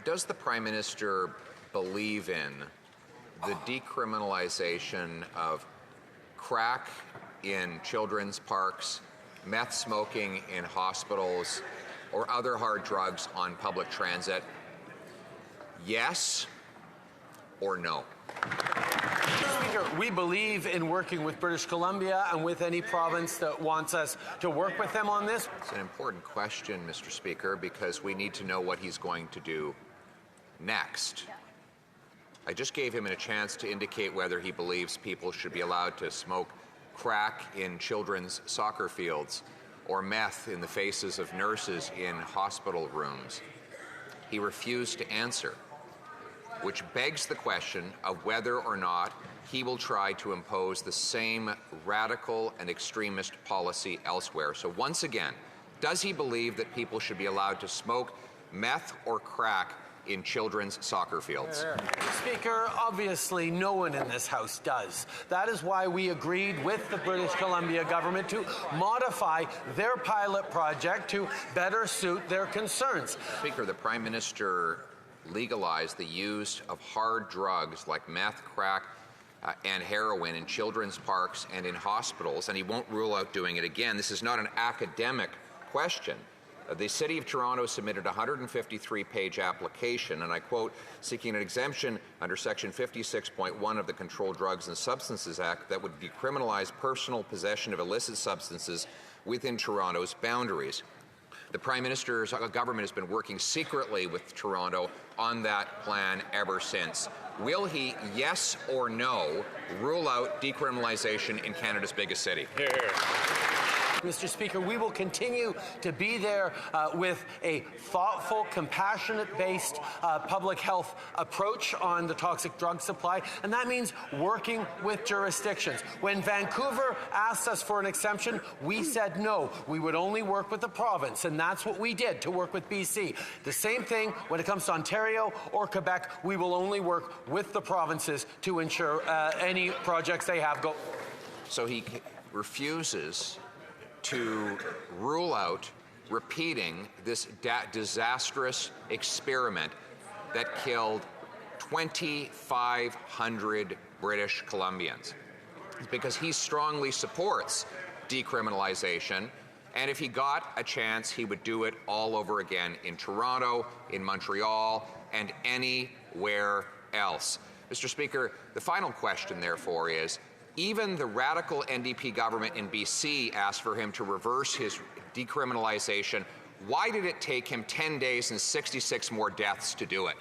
Does the Prime Minister believe in the decriminalization of crack in children's parks, meth smoking in hospitals, or other hard drugs on public transit? Yes or no? Speaker, we believe in working with British Columbia and with any province that wants us to work with them on this. It's an important question, Mr. Speaker, because we need to know what he's going to do next. I just gave him a chance to indicate whether he believes people should be allowed to smoke crack in children's soccer fields or meth in the faces of nurses in hospital rooms. He refused to answer, which begs the question of whether or not he will try to impose the same radical and extremist policy elsewhere. So once again, does he believe that people should be allowed to smoke meth or crack in children's soccer fields? Speaker, obviously no one in this House does. That is why we agreed with the British Columbia government to modify their pilot project to better suit their concerns. Speaker, the Prime Minister legalized the use of hard drugs like meth, crack, and heroin in children's parks and in hospitals, and he won't rule out doing it again. This is not an academic question. The City of Toronto submitted a 153-page application, and I quote, seeking an exemption under Section 56.1 of the Controlled Drugs and Substances Act that would decriminalize personal possession of illicit substances within Toronto's boundaries. The Prime Minister's government has been working secretly with Toronto on that plan ever since. Will he, yes or no, rule out decriminalization in Canada's biggest city? Here. Mr. Speaker, we will continue to be there with a thoughtful, compassionate-based public health approach on the toxic drug supply, and that means working with jurisdictions. When Vancouver asked us for an exemption, we said no. We would only work with the province, and that's what we did to work with BC. The same thing when it comes to Ontario or Quebec, we will only work with the provinces to ensure any projects they have go. So he refuses to rule out repeating this disastrous experiment that killed 2,500 British Columbians. It's because he strongly supports decriminalization, and if he got a chance, he would do it all over again in Toronto, in Montreal, and anywhere else. Mr. Speaker, the final question, therefore, is even the radical NDP government in BC asked for him to reverse his decriminalization. Why did it take him 10 days and 66 more deaths to do it?